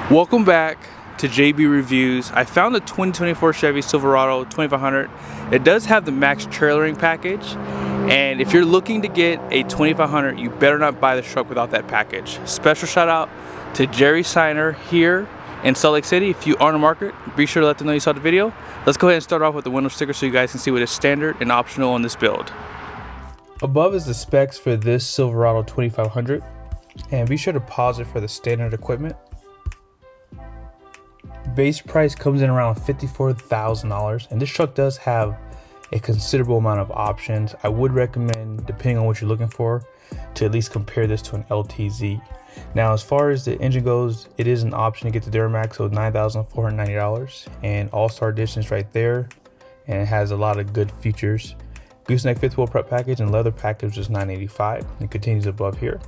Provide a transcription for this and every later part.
Welcome back to JB Reviews. I found a 2024 Chevy Silverado 2500. It does have the max trailering package, and if you're looking to get a 2500, you better not buy the truck without that package. Special shout out to Jerry Seiner here in Salt Lake City. If you are in the market, be sure to let them know you saw the video. Let's go ahead and start off with the window sticker so you guys can see what is standard and optional on this build. Above is the specs for this Silverado 2500, and be sure to pause it for the standard equipment. Base price comes in around $54,000, and this truck does have a considerable amount of options. I would recommend, depending on what you're looking for, to at least compare this to an LTZ. Now, as far as the engine goes, it is an option to get the Duramax, so $9,490, and All-Star Edition is right there, and it has a lot of good features. Gooseneck fifth wheel prep package and leather package is $985. It continues above here,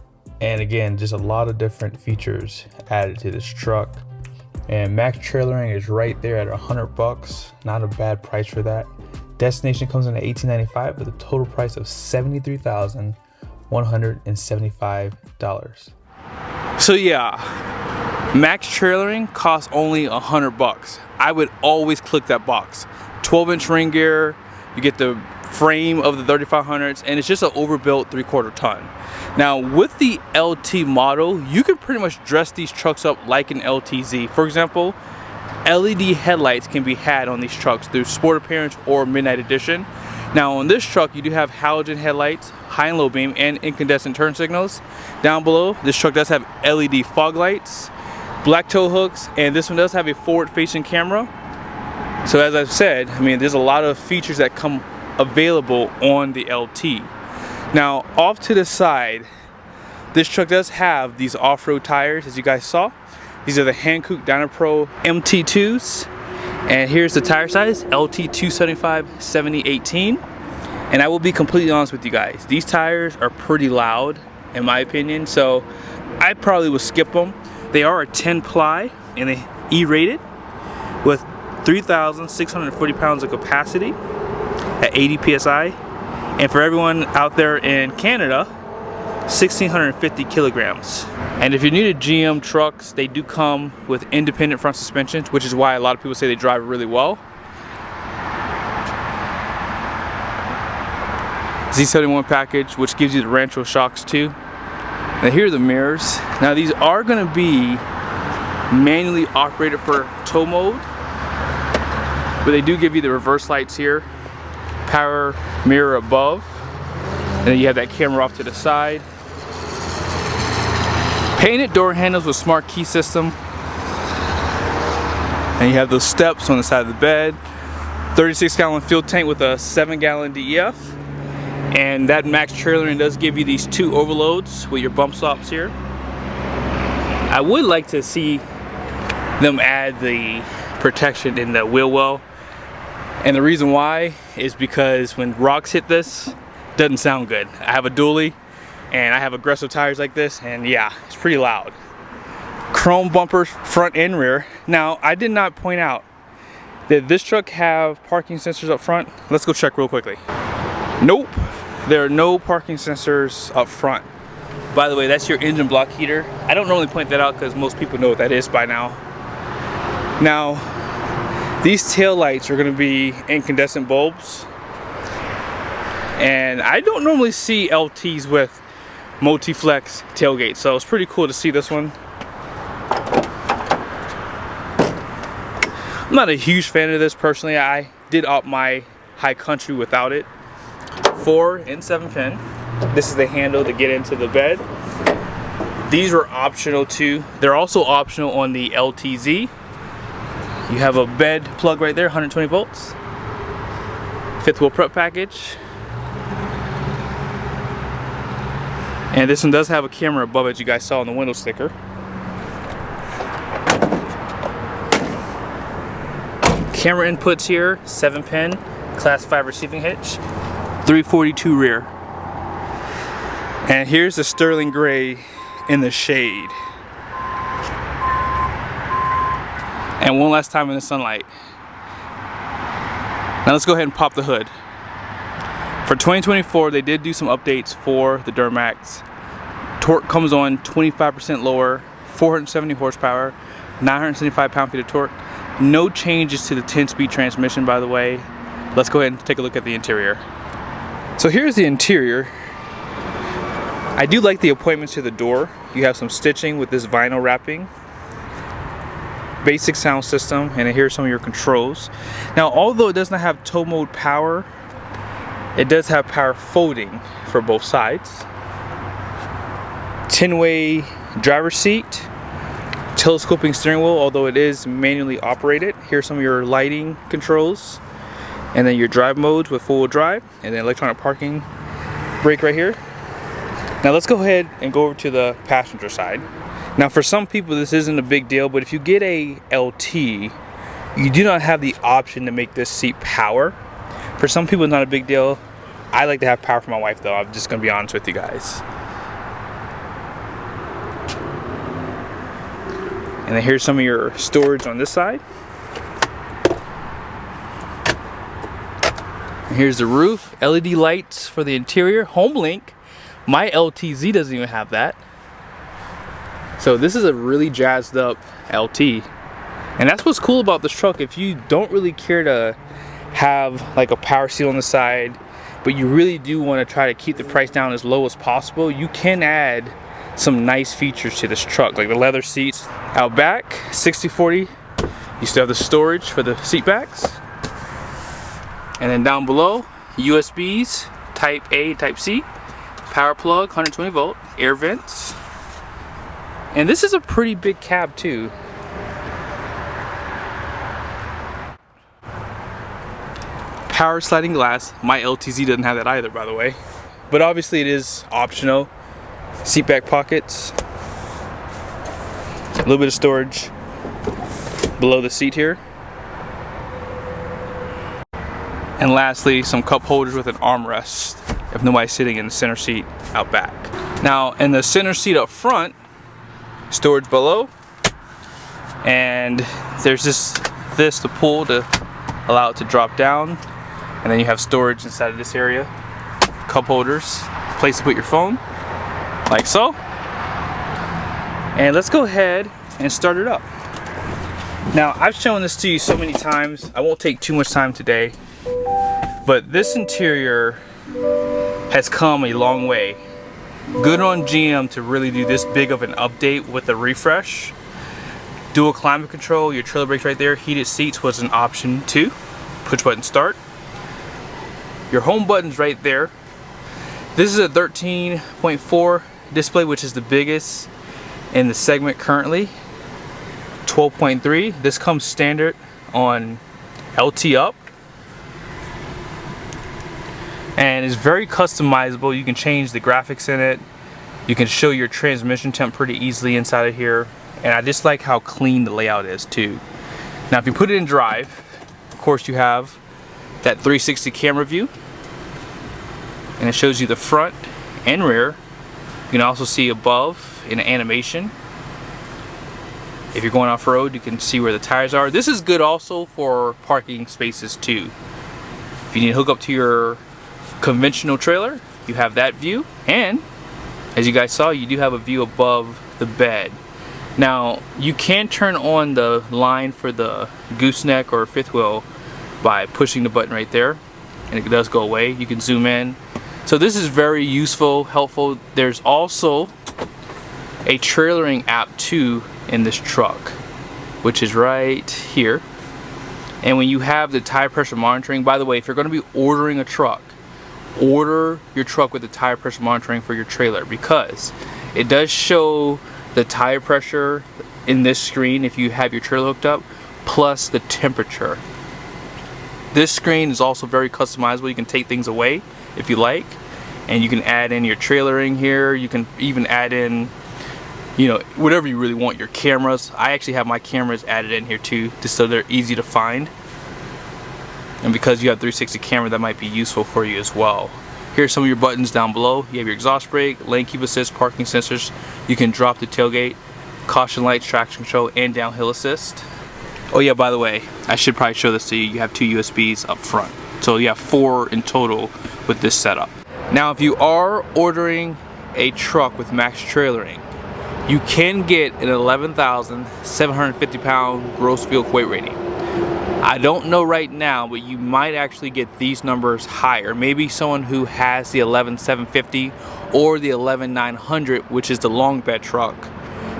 and again, just a lot of different features added to this truck. And max trailering is right there at $100. Not a bad price for that. Destination comes in at $1,895 with a total price of $73,175. So yeah, max trailering costs only $100. I would always click that box. 12-inch ring gear, you get the frame of the 3500s, and it's just an overbuilt 3/4 ton. Now with the LT model, you can pretty much dress these trucks up like an LTZ. For example, LED headlights can be had on these trucks through Sport Appearance or Midnight Edition. Now on this truck, you do have halogen headlights, high and low beam, and incandescent turn signals. Down below, this truck does have LED fog lights, black tow hooks, and this one does have a forward-facing camera. So as I've said, I mean, there's a lot of features that come available on the LT. Now off to the side, this truck does have these off-road tires, as you guys saw. These are the Hankook Dynapro MT2s, and here's the tire size, LT 275/70/18. And I will be completely honest with you guys, these tires are pretty loud in my opinion, so I probably would skip them. They are a 10 ply and they E-rated with 3,640 pounds of capacity at 80 psi, and for everyone out there in Canada, 1,650 kilograms. And if you're new to GM trucks, they do come with independent front suspensions, which is why a lot of people say they drive really well. Z71 package, which gives you the Rancho shocks too. Now here are the mirrors. Now these are going to be manually operated for tow mode, but they do give you the reverse lights here, power mirror above, and then you have that camera off to the side. Painted door handles with smart key system, and you have those steps on the side of the bed. 36-gallon fuel tank with a 7-gallon DEF, and that max trailering does give you these 2 overloads with your bump stops here. I would like to see them add the protection in the wheel well. And the reason why is because when rocks hit this, it doesn't sound good. I have a dually and I have aggressive tires like this, and yeah, it's pretty loud. Chrome bumpers front and rear. Now, I did not point out that this truck have parking sensors up front. Let's go check real quickly. Nope, there are no parking sensors up front. By the way, that's your engine block heater. I don't normally point that out because most people know what that is by now. Now, these tail lights are going to be incandescent bulbs, and I don't normally see LTs with multi-flex tailgate, so it's pretty cool to see this one. I'm not a huge fan of this personally. I did opt my High Country without it. 4 and 7 pin. This is the handle to get into the bed. These were optional too. They're also optional on the LTZ. You have a bed plug right there, 120 volts. Fifth wheel prep package. And this one does have a camera above it, you guys saw on the window sticker. Camera inputs here, 7-pin, class 5 receiving hitch, 342 rear. And here's the sterling gray in the shade. And one last time in the sunlight. Now let's go ahead and pop the hood. For 2024, they did do some updates for the Duramax. Torque comes on 25% lower, 470 horsepower, 975 pound-feet of torque. No changes to the 10-speed transmission, by the way. Let's go ahead and take a look at the interior. So here's the interior. I do like the appointments to the door. You have some stitching with this vinyl wrapping. Basic sound system, and here's some of your controls. Now, although it does not have tow mode power, it does have power folding for both sides. 10-way driver's seat, telescoping steering wheel, although it is manually operated. Here's some of your lighting controls, and then your drive modes with four-wheel drive, and then electronic parking brake right here. Now let's go ahead and go over to the passenger side. Now for some people this isn't a big deal, but if you get a LT, you do not have the option to make this seat power. For some people it's not a big deal. I like to have power for my wife though, I'm just gonna be honest with you guys. And then here's some of your storage on this side. And here's the roof, LED lights for the interior, HomeLink. My LTZ doesn't even have that. So this is a really jazzed up LT. And that's what's cool about this truck. If you don't really care to have like a power seat on the side, but you really do want to try to keep the price down as low as possible, you can add some nice features to this truck, like the leather seats. Out back, 60/40, you still have the storage for the seat backs. And then down below, USBs, Type A, Type C, power plug, 120 volt, air vents. And this is a pretty big cab too. Power sliding glass. My LTZ doesn't have that either, by the way. But obviously it is optional. Seat back pockets. A little bit of storage below the seat here. And lastly, some cup holders with an armrest if nobody's sitting in the center seat out back. Now in the center seat up front, storage below, and there's this to pull to allow it to drop down, and then you have storage inside of this area, cup holders, place to put your phone like so. And let's go ahead and start it up. Now I've shown this to you so many times, I won't take too much time today, but this interior has come a long way. Good on GM to really do this big of an update with the refresh. Dual climate control, your trailer brakes right there, heated seats was an option too. Push button start. Your home button's right there. This is a 13.4 display, which is the biggest in the segment currently. 12.3. This comes standard on LT up. And it's very customizable. You can change the graphics in it. You can show your transmission temp pretty easily inside of here. And I just like how clean the layout is too. Now if you put it in drive, of course you have that 360 camera view. And it shows you the front and rear. You can also see above in animation. If you're going off-road, you can see where the tires are. This is good also for parking spaces too. If you need to hook up to your conventional trailer, you have that view, and as you guys saw, you do have a view above the bed. Now you can turn on the line for the gooseneck or fifth wheel by pushing the button right there, and it does go away. You can zoom in. So this is very useful, helpful. There's also a trailering app too in this truck, which is right here. And when you have the tire pressure monitoring, by the way, if you're going to be ordering a truck, order your truck with the tire pressure monitoring for your trailer, because it does show the tire pressure in this screen if you have your trailer hooked up, plus the temperature. This screen is also very customizable. You can take things away if you like, and you can add in your trailering here. You can even add in, you know, whatever you really want. Your cameras. I actually have my cameras added in here too, just so they're easy to find. And because you have 360 camera, that might be useful for you as well. Here's some of your buttons down below. You have your exhaust brake, lane keep assist, parking sensors. You can drop the tailgate, caution lights, traction control, and downhill assist. Oh yeah, by the way, I should probably show this to you. You have 2 USBs up front. So you have 4 in total with this setup. Now if you are ordering a truck with max trailering, you can get an 11,750 pound gross vehicle weight rating. I don't know right now, but you might actually get these numbers higher. Maybe someone who has the 11,750 or the 11,900, which is the long bed truck.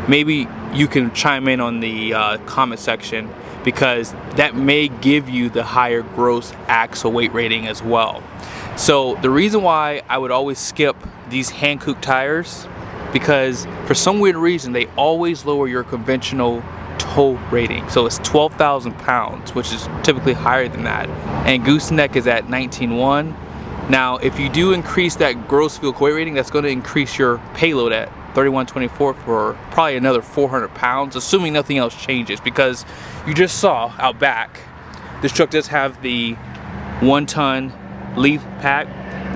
Maybe you can chime in on the comment section, because that may give you the higher gross axle weight rating as well. So the reason why I would always skip these Hankook tires, because for some weird reason they always lower your conventional toe rating. So it's 12,000 pounds, which is typically higher than that. And Gooseneck is at 19.1. Now, if you do increase that gross vehicle weight rating, that's going to increase your payload at 3124 for probably another 400 pounds, assuming nothing else changes, because you just saw out back, this truck does have the 1-ton leaf pack,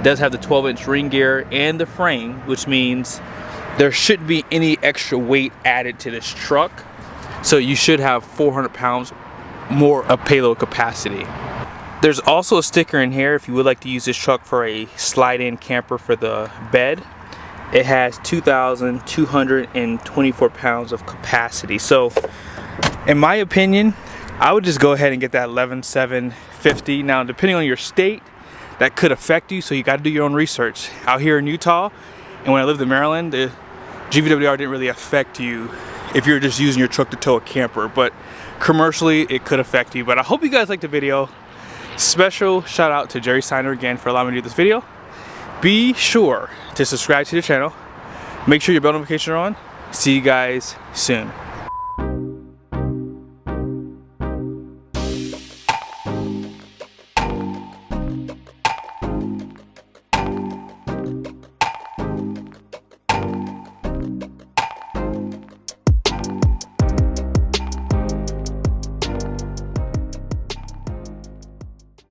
does have the 12-inch ring gear and the frame, which means there shouldn't be any extra weight added to this truck. So you should have 400 pounds more of payload capacity. There's also a sticker in here if you would like to use this truck for a slide-in camper for the bed. It has 2,224 pounds of capacity. So in my opinion, I would just go ahead and get that 11,750. Now, depending on your state, that could affect you, so you got to do your own research. Out here in Utah, and when I lived in Maryland, the GVWR didn't really affect you if you're just using your truck to tow a camper, but commercially it could affect you. But I hope you guys liked the video. Special shout out to Jerry Seiner again for allowing me to do this video. Be sure to subscribe to the channel. Make sure your bell notifications are on. See you guys soon.